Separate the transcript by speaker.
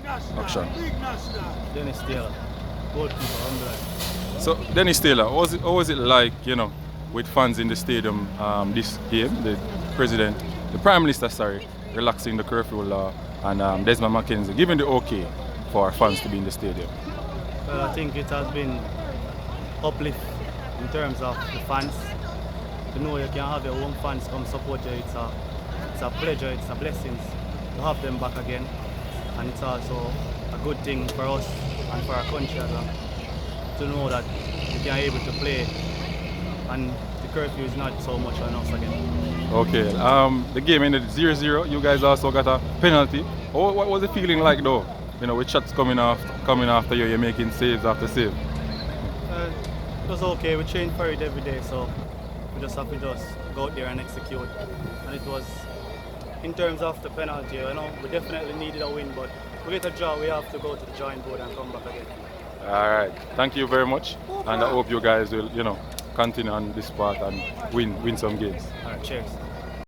Speaker 1: action.
Speaker 2: Dennis Taylor, goalkeeper, England.
Speaker 1: So, Dennis Taylor, how was it like, with fans in the stadium this game? The Prime Minister, relaxing the curfew law, and Desmond McKenzie giving the okay for fans to be in the stadium.
Speaker 2: Well, I think it has been uplift in terms of the fans. To know you can have your own fans come support you, it's a pleasure, it's a blessing to have them back again. And it's also a good thing for us and for our country as well, to know that we can able to play and the curfew is not so much on us again.
Speaker 1: Okay, the game ended 0-0. You guys also got a penalty. What was the feeling like though? With shots coming after you, you're making saves after save.
Speaker 2: It was okay. We train for it every day, so we just have to go out there and execute. And it was, in terms of the penalty, we definitely needed a win, but we get a draw, we have to go to the drawing board and come back again.
Speaker 1: All right, thank you very much, and I hope you guys will, continue on this path and win some games.
Speaker 2: All right, cheers.